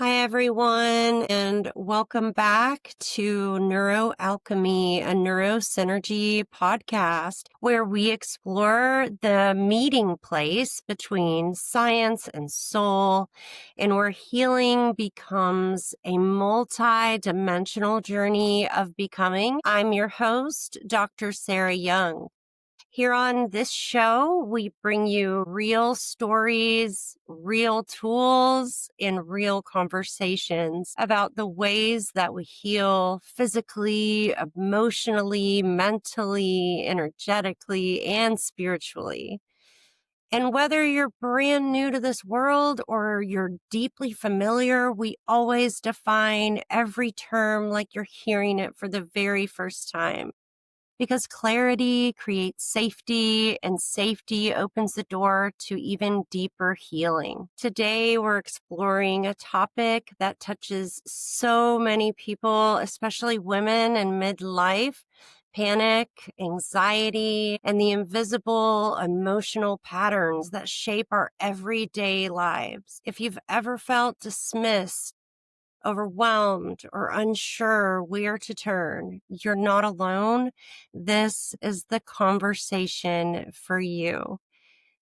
Hi, everyone, and welcome back to NeuroAlchemy, a neurosynergy podcast where we explore the meeting place between science and soul, and where healing becomes a multi-dimensional journey of becoming. I'm your host, Dr. Sarah Young. Here on this show, we bring you real stories, real tools, and real conversations about the ways that we heal physically, emotionally, mentally, energetically, and spiritually. And whether you're brand new to this world or you're deeply familiar, we always define every term like you're hearing it for the very first time. Because clarity creates safety, and safety opens the door to even deeper healing. Today, we're exploring a topic that touches so many people, especially women in midlife: panic, anxiety, and the invisible emotional patterns that shape our everyday lives. If you've ever felt dismissed, overwhelmed, or unsure where to turn, you're not alone. This is the conversation for you.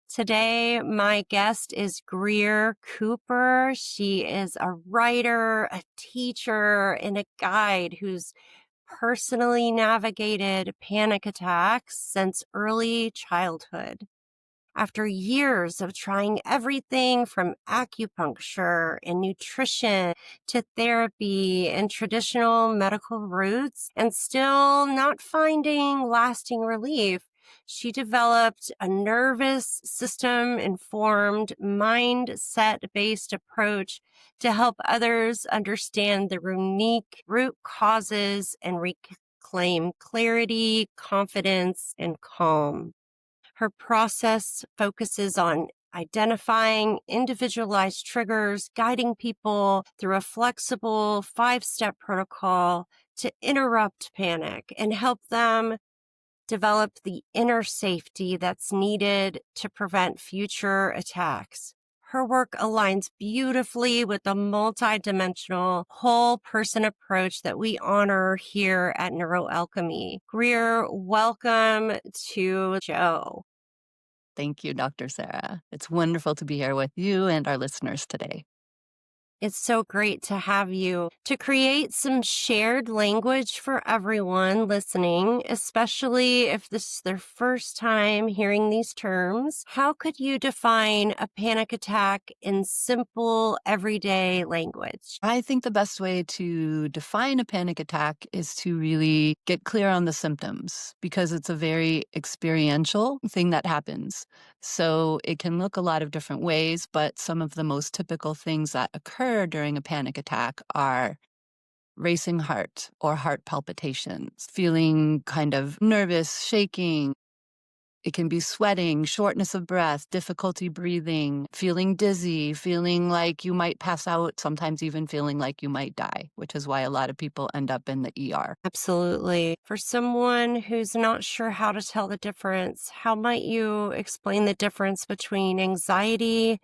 Today, my guest is Grier Cooper. She is a writer, a teacher, and a guide who's personally navigated panic attacks since early childhood. After years of trying everything from acupuncture and nutrition to therapy and traditional medical routes, and still not finding lasting relief, she developed a nervous system informed, mindset based approach to help others understand the unique root causes and reclaim clarity, confidence, and calm. Her process focuses on identifying individualized triggers, guiding people through a flexible 5-step protocol to interrupt panic and help them develop the inner safety that's needed to prevent future attacks. Her work aligns beautifully with the multidimensional whole person approach that we honor here at NeuroAlchemy. Grier, welcome to the show. Thank you, Dr. Sarah. It's wonderful to be here with you and our listeners today. It's so great to have you to create some shared language for everyone listening, especially if this is their first time hearing these terms. How could you define a panic attack in simple, everyday language? I think the best way to define a panic attack is to really get clear on the symptoms because it's a very experiential thing that happens. So it can look a lot of different ways, but some of the most typical things that occur during a panic attack are racing heart or heart palpitations, feeling kind of nervous, shaking. It can be sweating, shortness of breath, difficulty breathing, feeling dizzy, feeling like you might pass out, sometimes even feeling like you might die, which is why a lot of people end up in the ER. Absolutely. For someone who's not sure how to tell the difference, how might you explain the difference between anxiety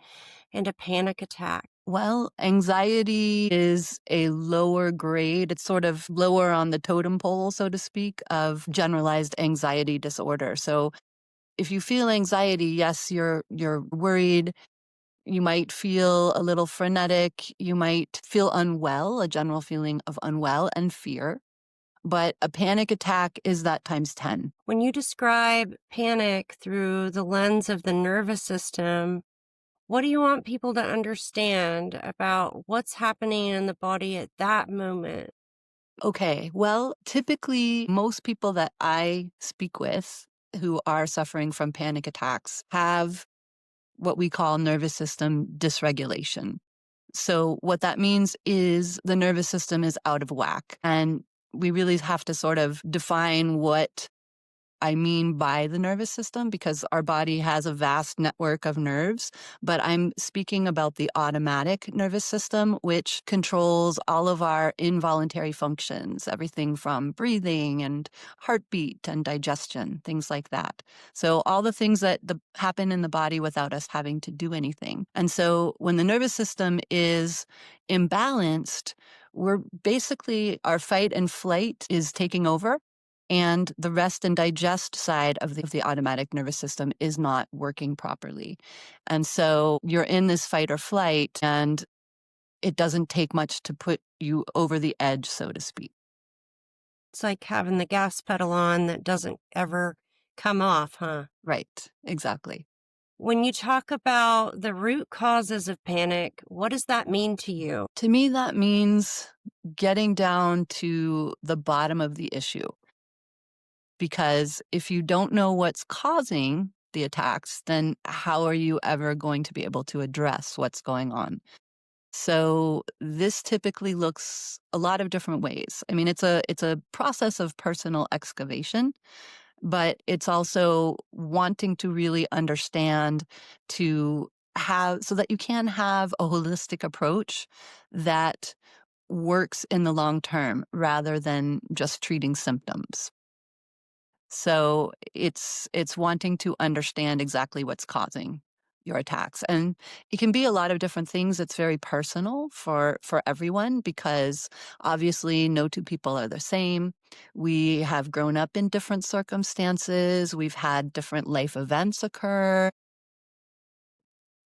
and a panic attack? Well, anxiety is a lower grade. It's sort of lower on the totem pole, so to speak, of generalized anxiety disorder. So if you feel anxiety, yes, you're worried. You might feel a little frenetic. You might feel unwell, a general feeling of unwell and fear. But a panic attack is that times 10. When you describe panic through the lens of the nervous system, what do you want people to understand about what's happening in the body at that moment? Okay, well, typically most people that I speak with who are suffering from panic attacks have what we call nervous system dysregulation. So what that means is the nervous system is out of whack. And we really have to sort of define what I mean by the nervous system, because our body has a vast network of nerves, but I'm speaking about the automatic nervous system, which controls all of our involuntary functions, everything from breathing and heartbeat and digestion, things like that. So all the things that happen in the body without us having to do anything. And so when the nervous system is imbalanced, we're basically, our fight and flight is taking over, and the rest and digest side of the automatic nervous system is not working properly. And so you're in this fight or flight, and it doesn't take much to put you over the edge, so to speak. It's like having the gas pedal on that doesn't ever come off, huh? Right, exactly. When you talk about the root causes of panic, what does that mean to you? To me, that means getting down to the bottom of the issue. Because if you don't know what's causing the attacks, then how are you ever going to be able to address what's going on? So this typically looks a lot of different ways. I mean, it's a process of personal excavation, but it's also wanting to really understand, to have, so that you can have a holistic approach that works in the long term rather than just treating symptoms. So it's wanting to understand exactly what's causing your attacks. And it can be a lot of different things. It's very personal for everyone, because obviously no two people are the same. We have grown up in different circumstances. We've had different life events occur.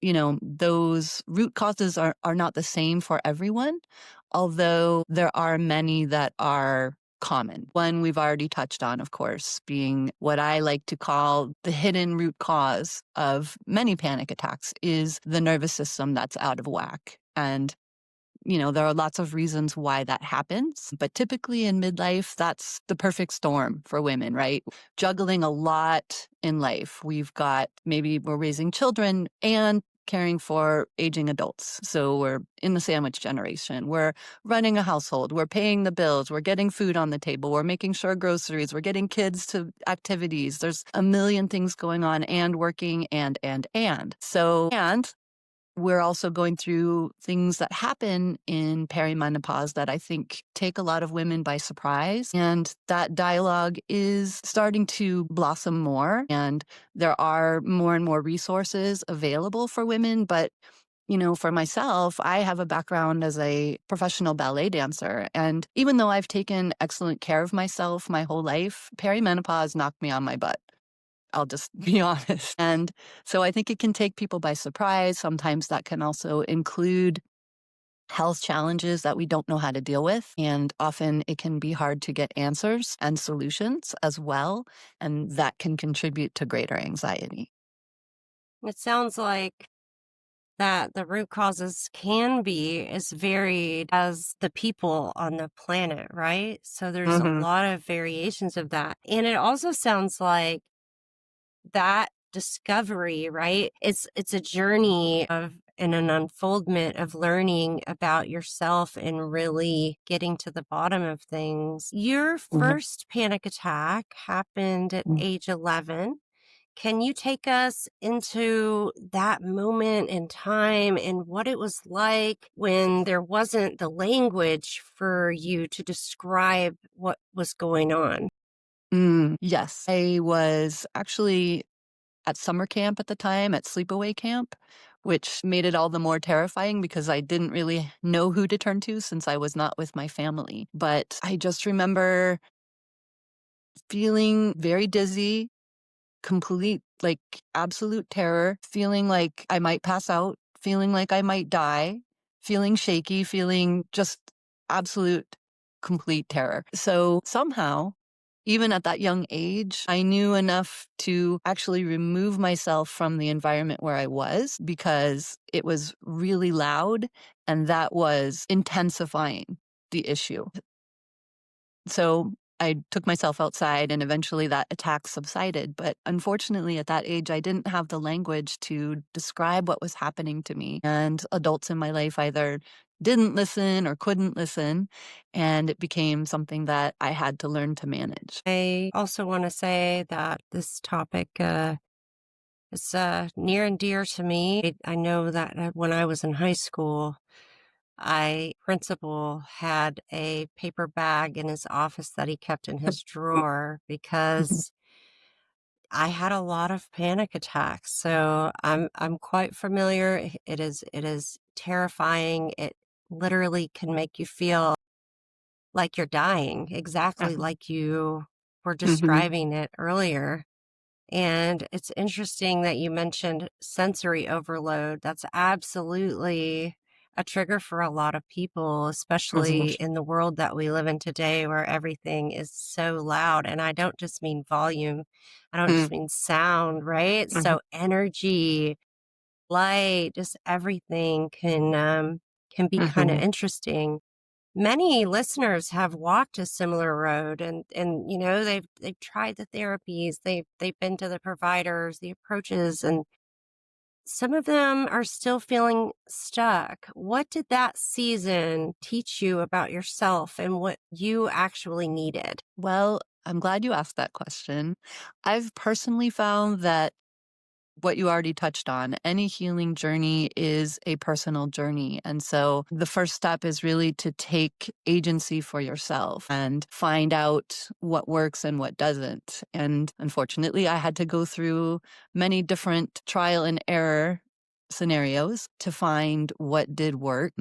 Those root causes are not the same for everyone, although there are many that are common. One we've already touched on, of course, being what I like to call the hidden root cause of many panic attacks is the nervous system that's out of whack. And there are lots of reasons why that happens, but typically in midlife, that's the perfect storm for women, right? Juggling a lot in life. Maybe we're raising children and caring for aging adults. So we're in the sandwich generation. We're running a household. We're paying the bills. We're getting food on the table. We're making sure groceries. We're getting kids to activities. There's a million things going on, and working and. And we're also going through things that happen in perimenopause that I think take a lot of women by surprise. And that dialogue is starting to blossom more. And there are more and more resources available for women. But, for myself, I have a background as a professional ballet dancer. And even though I've taken excellent care of myself my whole life, perimenopause knocked me on my butt. I'll just be honest. And so I think it can take people by surprise. Sometimes that can also include health challenges that we don't know how to deal with. And often it can be hard to get answers and solutions as well. And that can contribute to greater anxiety. It sounds like that the root causes can be as varied as the people on the planet, right? So there's a Hmm. lot of variations of that. And it also sounds like that discovery, right? It's a journey of and an unfoldment of learning about yourself and really getting to the bottom of things. Your first panic attack happened at age 11. Can you take us into that moment in time and what it was like when there wasn't the language for you to describe what was going on? Yes, I was actually at summer camp at the time, at sleepaway camp, which made it all the more terrifying because I didn't really know who to turn to since I was not with my family. But I just remember feeling very dizzy, complete, like absolute terror, feeling like I might pass out, feeling like I might die, feeling shaky, feeling just absolute, complete terror. So somehow, even at that young age, I knew enough to actually remove myself from the environment where I was because it was really loud and that was intensifying the issue. So I took myself outside and eventually that attack subsided. But unfortunately, at that age, I didn't have the language to describe what was happening to me. And adults in my life either didn't listen or couldn't listen, and it became something that I had to learn to manage. I also want to say that this topic is near and dear to me. I know that when I was in high school, principal had a paper bag in his office that he kept in his drawer Mhm, because I had a lot of panic attacks. So I'm quite familiar. It is terrifying. It literally can make you feel like you're dying, exactly uh-huh, like you were mhm, describing it earlier. And it's interesting that you mentioned sensory overload. That's absolutely a trigger for a lot of people, mhm, especially in the world that we live in today where everything is so loud. And I don't just mean volume, I don't mm, just mean sound, right? mhm, So energy, light, just everything can be kind of mhm. interesting. Many listeners have walked a similar road and they've tried the therapies, they've been to the providers, the approaches, and some of them are still feeling stuck. What did that season teach you about yourself and what you actually needed? Well, I'm glad you asked that question. I've personally found that what you already touched on, any healing journey is a personal journey. And so the first step is really to take agency for yourself and find out what works and what doesn't. And unfortunately, I had to go through many different trial and error scenarios to find what did work.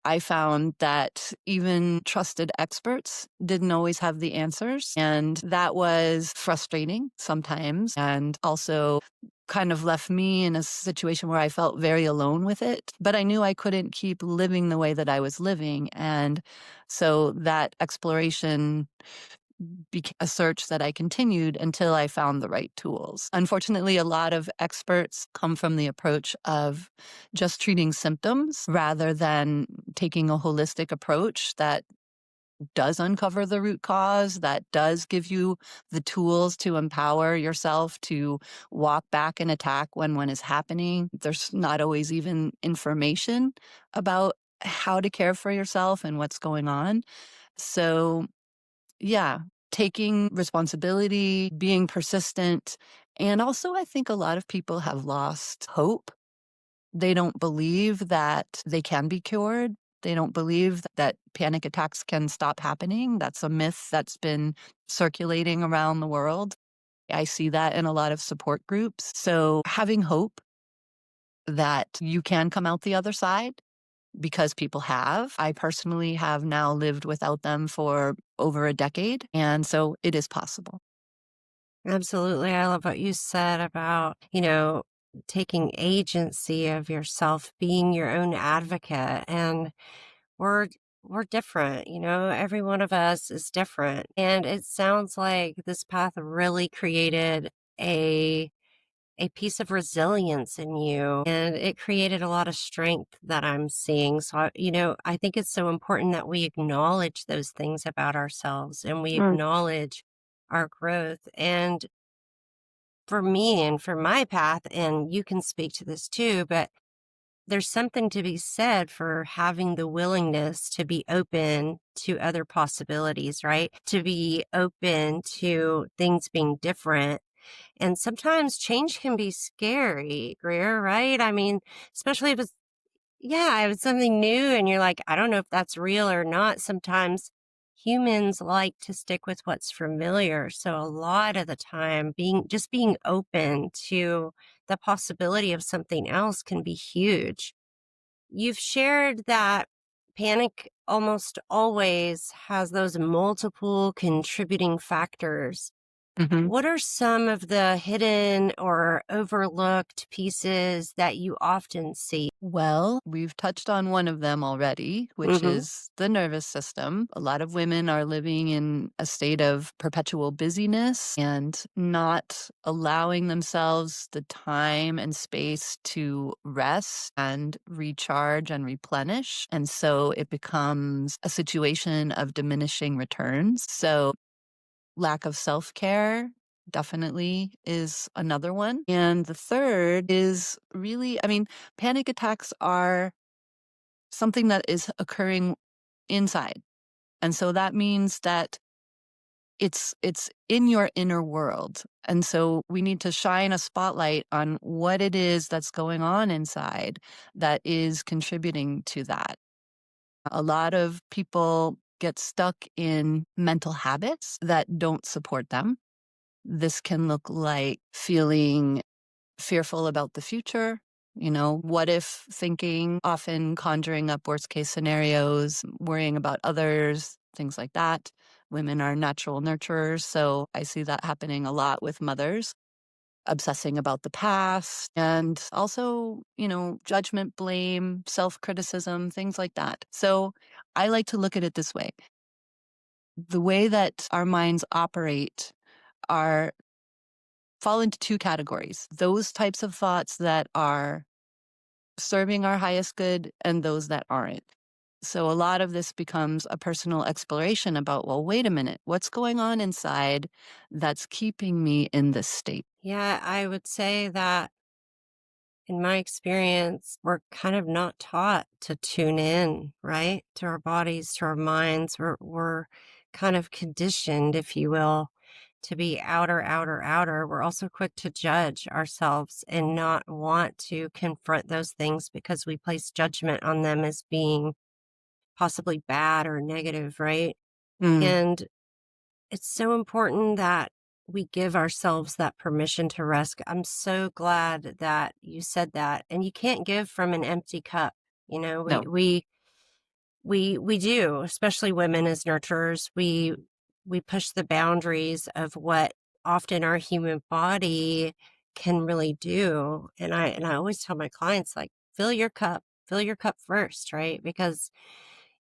I found that even trusted experts didn't always have the answers. And that was frustrating sometimes, and also kind of left me in a situation where I felt very alone with it. But I knew I couldn't keep living the way that I was living. And so that exploration became a search that I continued until I found the right tools. Unfortunately, a lot of experts come from the approach of just treating symptoms rather than taking a holistic approach that does uncover the root cause, that does give you the tools to empower yourself to walk back and attack when one is happening. There's not always even information about how to care for yourself and what's going on. So yeah, taking responsibility, being persistent, and also I think a lot of people have lost hope. They don't believe that they can be cured. They don't believe that panic attacks can stop happening. That's a myth that's been circulating around the world. I see that in a lot of support groups. So having hope that you can come out the other side, because people have. I personally have now lived without them for over a decade, and so it is possible. Absolutely. I love what you said about, taking agency of yourself, being your own advocate. And we're we're different, every one of us is different. And it sounds like this path really created a a piece of resilience in you and it created a lot of strength that I'm seeing. So, I think it's so important that we acknowledge those things about ourselves and we Mm, acknowledge our growth. And for me and for my path, and you can speak to this too, but there's something to be said for having the willingness to be open to other possibilities, right? To be open to things being different. And sometimes change can be scary, Greer, right? I mean, especially if it's, yeah, if it's something new and you're like, I don't know if that's real or not. Sometimes humans like to stick with what's familiar. So a lot of the time being open to the possibility of something else can be huge. You've shared that panic almost always has those multiple contributing factors. mhm. What are some of the hidden or overlooked pieces that you often see? Well, we've touched on one of them already, which Hmm. is the nervous system. A lot of women are living in a state of perpetual busyness and not allowing themselves the time and space to rest and recharge and replenish. And so it becomes a situation of diminishing returns. So lack of self-care definitely is another one. And the third is really, I mean, panic attacks are something that is occurring inside. And so that means that it's in your inner world. And so we need to shine a spotlight on what it is that's going on inside that is contributing to that. A lot of people get stuck in mental habits that don't support them. This can look like feeling fearful about the future. What if thinking, often conjuring up worst case scenarios, worrying about others, things like that. Women are natural nurturers, so I see that happening a lot with mothers, obsessing about the past, and also, judgment, blame, self criticism, things like that. So I like to look at it this way: the way that our minds operate are fall into two categories: those types of thoughts that are serving our highest good and those that aren't. So a lot of this becomes a personal exploration about, well, wait a minute, what's going on inside that's keeping me in this state? Yeah, I would say that in my experience, we're kind of not taught to tune in, right? To our bodies, to our minds. We're kind of conditioned, if you will, to be outer, outer, outer. We're also quick to judge ourselves and not want to confront those things because we place judgment on them as being possibly bad or negative, right? Mm, And it's so important that we give ourselves that permission to rest. I'm so glad that you said that. And you can't give from an empty cup. You know, we no. we we do, especially women as nurturers. We push the boundaries of what often our human body can really do. And I always tell my clients, like, fill your cup first, right? Because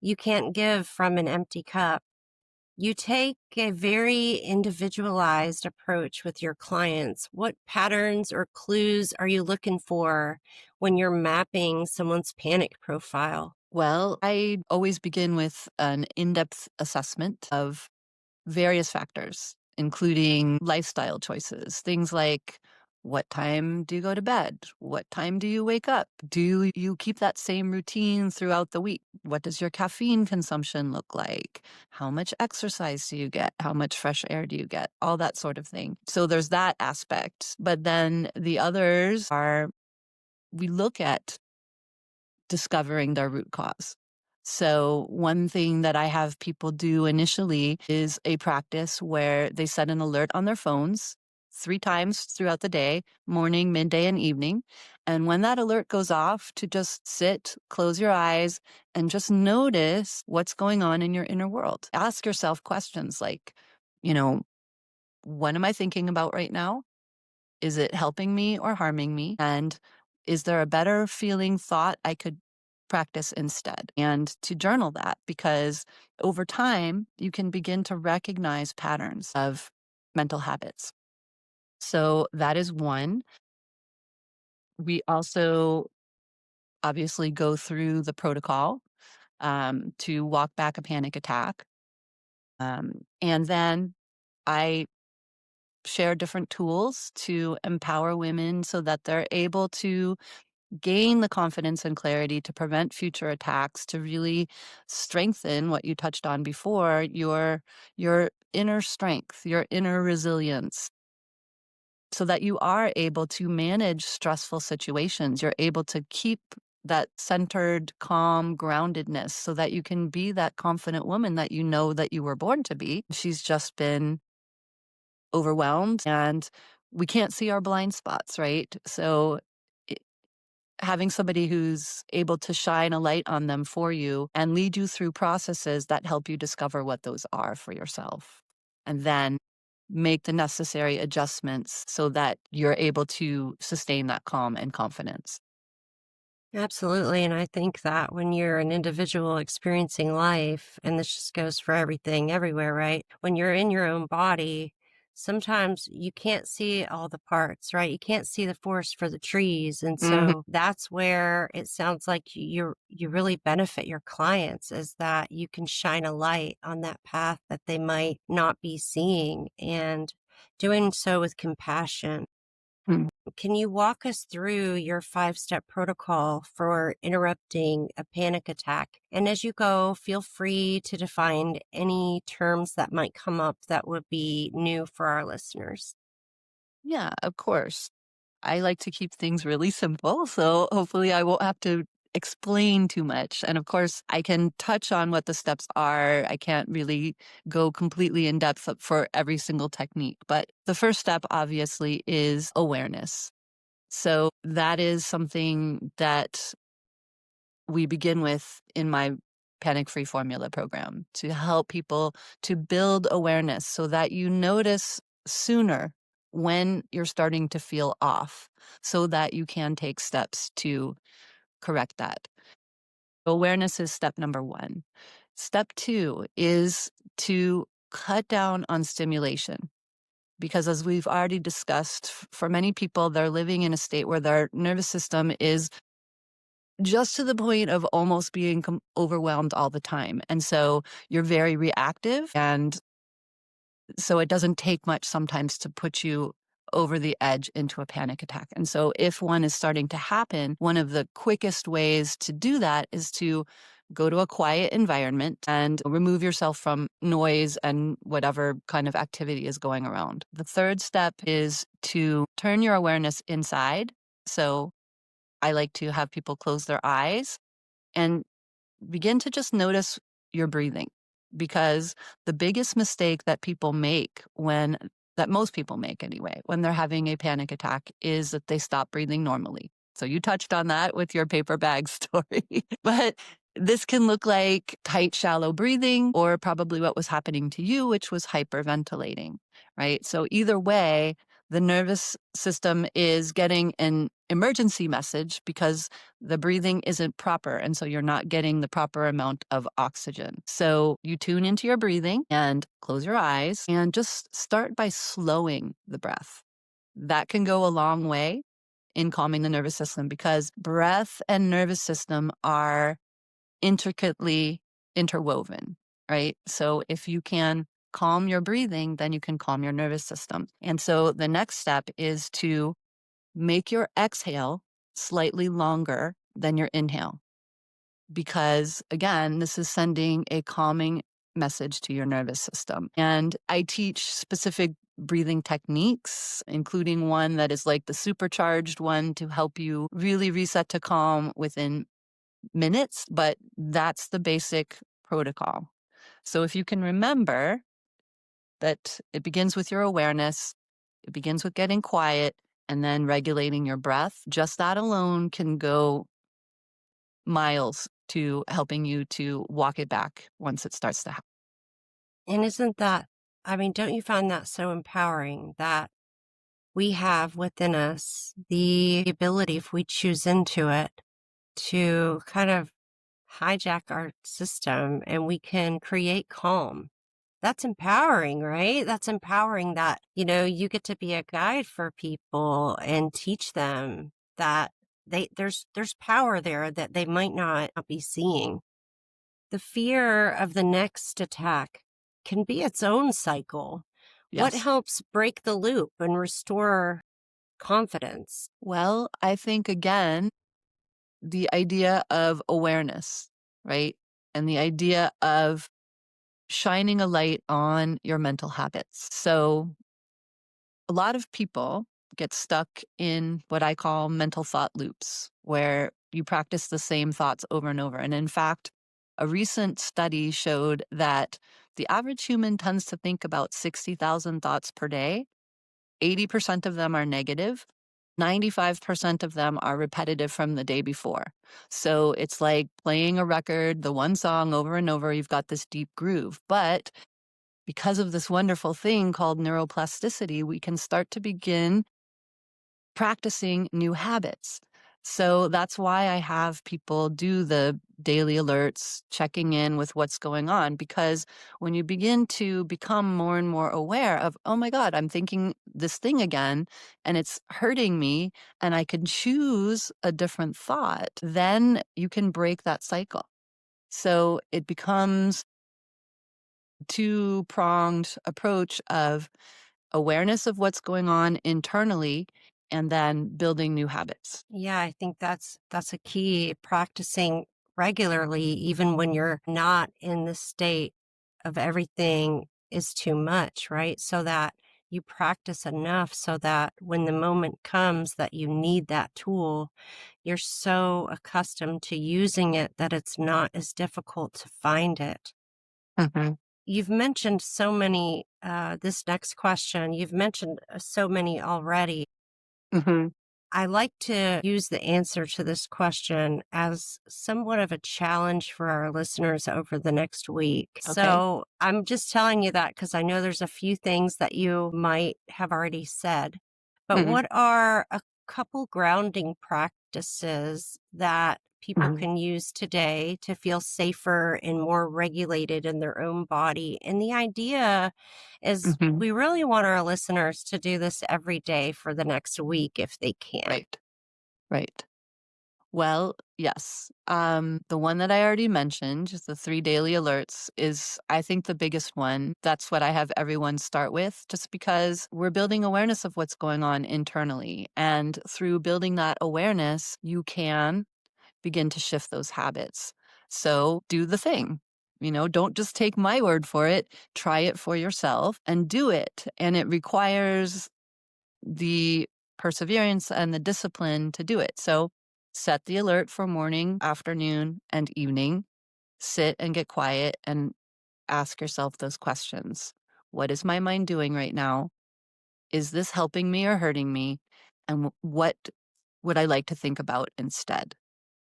you can't give from an empty cup. You take a very individualized approach with your clients. What patterns or clues are you looking for when you're mapping someone's panic profile? Well, I always begin with an in depth assessment of various factors, including lifestyle choices, things like: what time do you go to bed? What time do you wake up? Do you keep that same routine throughout the week? What does your caffeine consumption look like? How much exercise do you get? How much fresh air do you get? All that sort of thing. So there's that aspect. But then the others are, we look at discovering their root cause. So, one thing that I have people do initially is a practice where they set an alert on their phones 3 times throughout the day: morning, midday, and evening. And when that alert goes off, to just sit, close your eyes, and just notice what's going on in your inner world. Ask yourself questions like, you know, what am I thinking about right now? Is it helping me or harming me? And is there a better feeling thought I could practice instead? And to journal that, because over time, you can begin to recognize patterns of mental habits. So that is one. We also obviously go through the protocol to walk back a panic attack. And then I share different tools to empower women so that they're able to gain the confidence and clarity to prevent future attacks, to really strengthen what you touched on before: your inner strength, your inner resilience, so that you are able to manage stressful situations. You're able to keep that centered, calm groundedness so that you can be that confident woman that you know that you were born to be. She's just been overwhelmed, and we can't see our blind spots, right? So having somebody who's able to shine a light on them for you and lead you through processes that help you discover what those are for yourself. And then make the necessary adjustments so that you're able to sustain that calm and confidence. Absolutely. And I think that when you're an individual experiencing life, and this just goes for everything, everywhere, right? When you're in your own body, sometimes you can't see all the parts, right? You can't see the forest for the trees. And Mhm. so that's where it sounds like you really benefit your clients, is that you can shine a light on that path that they might not be seeing, and doing so with compassion. Mm. Can you walk us through your 5-step protocol for interrupting a panic attack? And as you go, feel free to define any terms that might come up that would be new for our listeners. Yeah, of course. I like to keep things really simple, so hopefully I won't have to explain too much. And of course, I can touch on what the steps are. I can't really go completely in depth for every single technique, but the first step obviously is awareness. So that is something that we begin with in my panic free formula program to help people to build awareness so that you notice sooner when you're starting to feel off so that you can take steps to correct that. Awareness is step number 1. Step 2 is to cut down on stimulation. Because as we've already discussed, for many people, they're living in a state where their nervous system is just to the point of almost being overwhelmed all the time. And so you're very reactive. And so it doesn't take much sometimes to put you over the edge into a panic attack. And so if one is starting to happen, one of the quickest ways to do that is to go to a quiet environment and remove yourself from noise and whatever kind of activity is going around. The third step is to turn your awareness inside. So I like to have people close their eyes and begin to just notice your breathing, because the biggest mistake that people make that most people make anyway, when they're having a panic attack is that they stop breathing normally. So you touched on that with your paper bag story, but this can look like tight, shallow breathing, or probably what was happening to you, which was hyperventilating, right? So either way, the nervous system is getting an emergency message because the breathing isn't proper. And so you're not getting the proper amount of oxygen. So you tune into your breathing and close your eyes and just start by slowing the breath. That can go a long way in calming the nervous system because breath and nervous system are intricately interwoven, right? So if you can calm your breathing, then you can calm your nervous system. And so the next step is to make your exhale slightly longer than your inhale. Because again, this is sending a calming message to your nervous system. And I teach specific breathing techniques, including one that is like the supercharged one to help you really reset to calm within minutes, but that's the basic protocol. So if you can remember that it begins with your awareness, it begins with getting quiet, and then regulating your breath, just that alone can go miles to helping you to walk it back once it starts to happen. And isn't that, I mean, don't you find that so empowering that we have within us the ability, if we choose into it, to kind of hijack our system and we can create calm? That's empowering, right? That's empowering that, you get to be a guide for people and teach them that there's power there that they might not be seeing. The fear of the next attack can be its own cycle. What Yes. helps break the loop and restore confidence? Well, I think again, the idea of awareness, right? And the idea of shining a light on your mental habits. So a lot of people get stuck in what I call mental thought loops, where you practice the same thoughts over and over. And in fact, a recent study showed that the average human tends to think about 60,000 thoughts per day. 80% of them are negative. 95% of them are repetitive from the day before. So it's like playing a record, the one song over and over, you've got this deep groove. But because of this wonderful thing called neuroplasticity, we can start to begin practicing new habits. So that's why I have people do the daily alerts, checking in with what's going on, because when you begin to become more and more aware of, oh my God, I'm thinking this thing again and it's hurting me, and I can choose a different thought, then you can break that cycle. So it becomes two-pronged approach of awareness of what's going on internally and then building new habits. Yeah, I think that's a key, practicing regularly, even when you're not in the state of everything is too much, right? So that you practice enough so that when the moment comes that you need that tool, you're so accustomed to using it that it's not as difficult to find it. Mhm, You've mentioned so many, this next question, you've mentioned so many already. mhm, I like to use the answer to this question as somewhat of a challenge for our listeners over the next week. okay. So I'm just telling you that because I know there's a few things that you might have already said. But Mhm, what are a couple grounding practices that people mhm, can use today to feel safer and more regulated in their own body? And the idea is mhm. we really want our listeners to do this every day for the next week if they can. Right, right. Well, yes. The one that I already mentioned, just the 3 daily alerts, is, I think, the biggest one. That's what I have everyone start with, just because we're building awareness of what's going on internally. And through building that awareness, you can begin to shift those habits. So do the thing. Don't just take my word for it. Try it for yourself and do it. And it requires the perseverance and the discipline to do it. So set the alert for morning, afternoon, and evening. Sit and get quiet and ask yourself those questions. What is my mind doing right now? Is this helping me or hurting me? And what would I like to think about instead?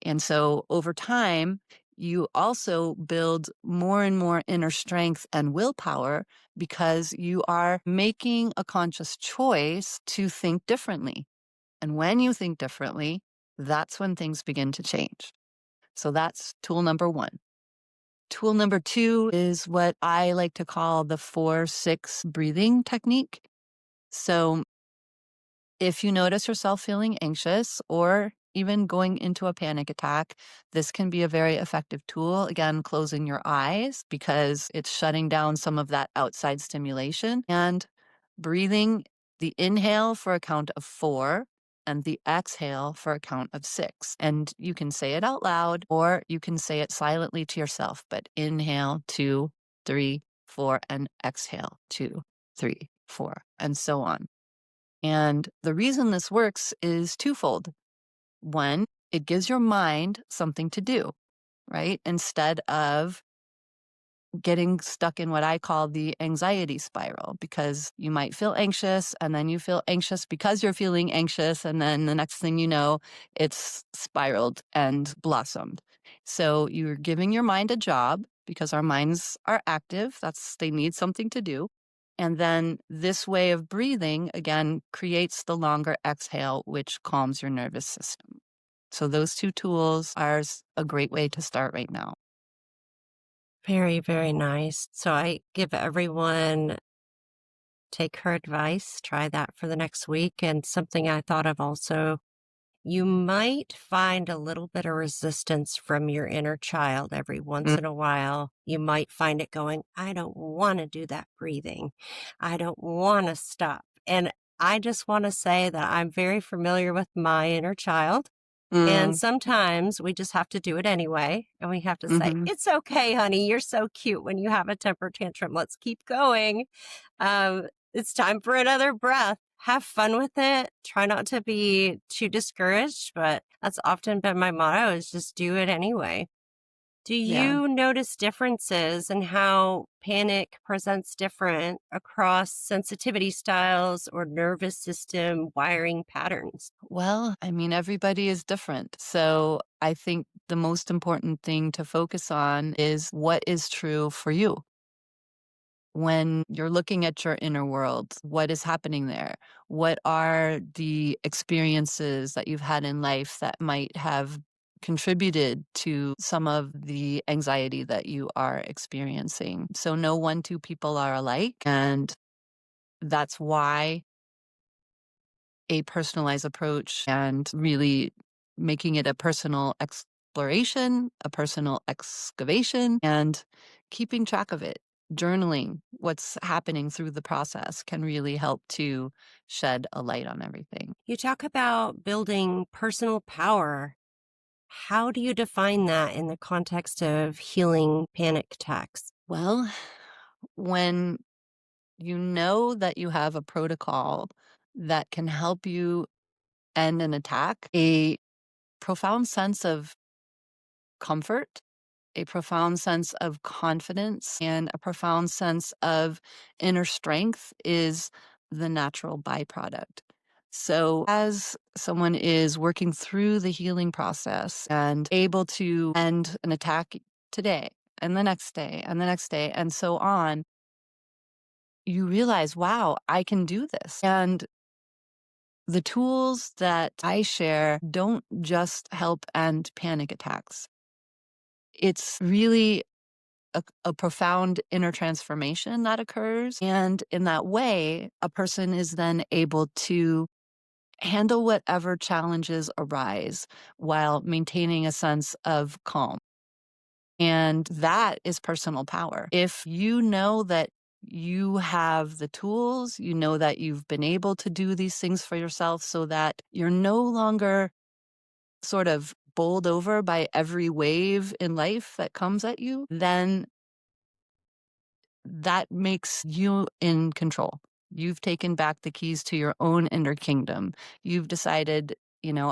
And so over time, you also build more and more inner strength and willpower because you are making a conscious choice to think differently. And when you think differently, that's when things begin to change. So that's tool number one. Tool number two is what I like to call the 4-6 breathing technique. So if you notice yourself feeling anxious or even going into a panic attack, this can be a very effective tool. Again, closing your eyes because it's shutting down some of that outside stimulation and breathing the inhale for a count of 4 and the exhale for a count of 6. And you can say it out loud or you can say it silently to yourself, but inhale 2, 3, 4, and exhale 2, 3, 4, and so on. And the reason this works is twofold. One, it gives your mind something to do, right? Instead of getting stuck in what I call the anxiety spiral, because you might feel anxious and then you feel anxious because you're feeling anxious. And then the next thing you know, it's spiraled and blossomed. So you're giving your mind a job because our minds are active. They need something to do. And then this way of breathing, again, creates the longer exhale, which calms your nervous system. So those two tools are a great way to start right now. Very, very nice. So I give everyone take her advice, try that for the next week. And something I thought of also, you might find a little bit of resistance from your inner child every once Mm, in a while. You might find it going, I don't want to do that breathing. I don't want to stop. And I just want to say that I'm very familiar with my inner child. And mm, sometimes we just have to do it anyway. And we have to say, mhm. it's okay, honey. You're so cute when you have a temper tantrum. Let's keep going. It's time for another breath. Have fun with it. Try not to be too discouraged, but that's often been my motto is just do it anyway. Do Yeah. you notice differences in how panic presents different across sensitivity styles or nervous system wiring patterns? Well, I mean, everybody is different. So I think the most important thing to focus on is what is true for you. When you're looking at your inner world, what is happening there? What are the experiences that you've had in life that might have contributed to some of the anxiety that you are experiencing? So, no one, two people are alike. And that's why a personalized approach and really making it a personal exploration, a personal excavation, and keeping track of it. journaling what's happening through the process can really help to shed a light on everything. You talk about building personal power. How do you define that in the context of healing panic attacks? Well, when you know that you have a protocol that can help you end an attack, a profound sense of comfort, a profound sense of confidence, and a profound sense of inner strength is the natural byproduct. So, as someone is working through the healing process and able to end an attack today and the next day and the next day and so on, you realize, wow, I can do this. And the tools that I share don't just help end panic attacks. It's really a profound inner transformation that occurs. And in that way, a person is then able to handle whatever challenges arise while maintaining a sense of calm. And that is personal power. If you know that you have the tools, you know that you've been able to do these things for yourself so that you're no longer sort of bowled over by every wave in life that comes at you, then that makes you in control. You've taken back the keys to your own inner kingdom. You've decided,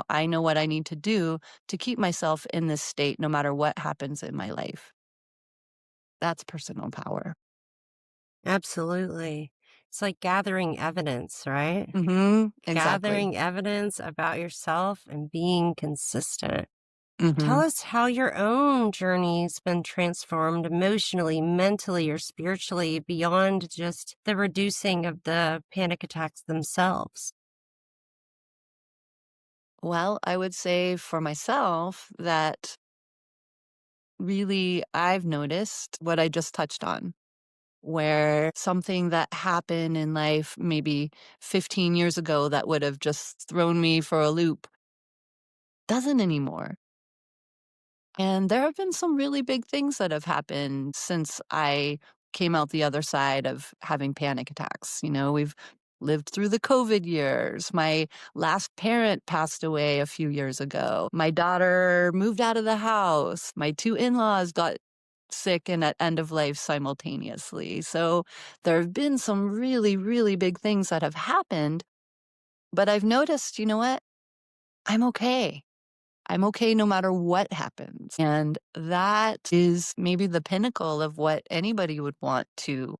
I know what I need to do to keep myself in this state no matter what happens in my life. That's personal power. Absolutely. It's like gathering evidence, right? Exactly. Gathering evidence about yourself and being consistent. Tell Mhm. us how your own journey's been transformed emotionally, mentally, or spiritually beyond just the reducing of the panic attacks themselves. Well, I would say for myself that really I've noticed what I just touched on, where something that happened in life maybe 15 years ago that would have just thrown me for a loop doesn't anymore. And there have been some really big things that have happened since I came out the other side of having panic attacks. We've lived through the COVID years. My last parent passed away a few years ago. My daughter moved out of the house. My two in laws got sick and at end of life simultaneously. So there have been some really, really big things that have happened. But I've noticed, you know what? I'm okay. I'm okay no matter what happens. And that is maybe the pinnacle of what anybody would want to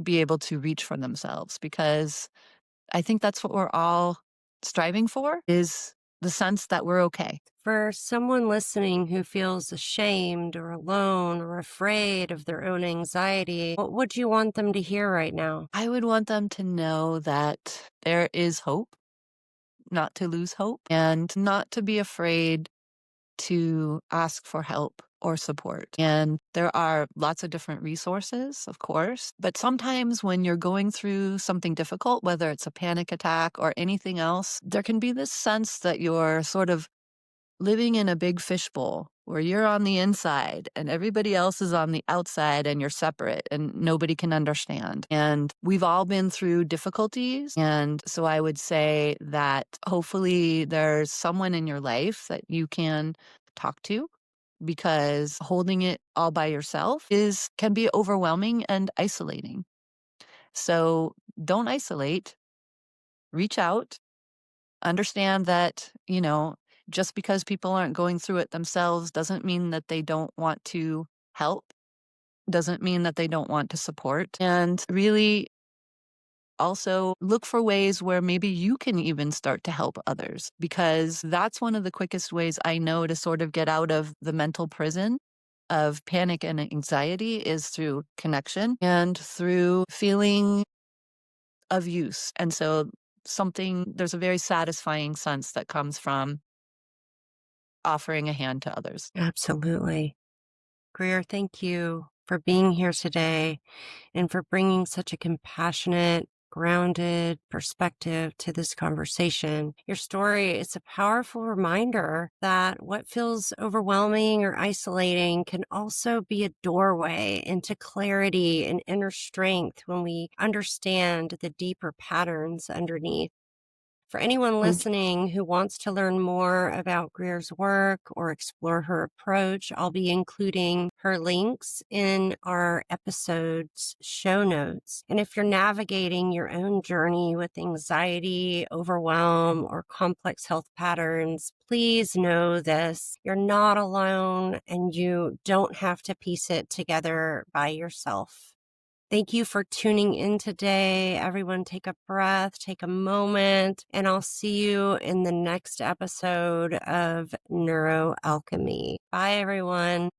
be able to reach for themselves, because I think that's what we're all striving for, is the sense that we're okay. For someone listening who feels ashamed or alone or afraid of their own anxiety, what would you want them to hear right now? I would want them to know that there is hope, not to lose hope, and not to be afraid to ask for help or support. And there are lots of different resources, of course, but sometimes when you're going through something difficult, whether it's a panic attack or anything else, there can be this sense that you're sort of living in a big fishbowl where you're on the inside and everybody else is on the outside and you're separate and nobody can understand. And we've all been through difficulties. And so I would say that hopefully there's someone in your life that you can talk to, because holding it all by yourself is can be overwhelming and isolating. So don't isolate, reach out. Understand that, just because people aren't going through it themselves doesn't mean that they don't want to help, doesn't mean that they don't want to support. And really also look for ways where maybe you can even start to help others, because that's one of the quickest ways I know to sort of get out of the mental prison of panic and anxiety is through connection and through feeling of use. And so there's a very satisfying sense that comes from offering a hand to others. Absolutely. Grier, thank you for being here today and for bringing such a compassionate, grounded perspective to this conversation. Your story is a powerful reminder that what feels overwhelming or isolating can also be a doorway into clarity and inner strength when we understand the deeper patterns underneath. For anyone listening who wants to learn more about Grier's work or explore her approach, I'll be including her links in our episode's show notes. And if you're navigating your own journey with anxiety, overwhelm, or complex health patterns, please know this. You're not alone and you don't have to piece it together by yourself. Thank you for tuning in today. Everyone, take a breath, take a moment, and I'll see you in the next episode of NeuroAlchemy. Bye, everyone.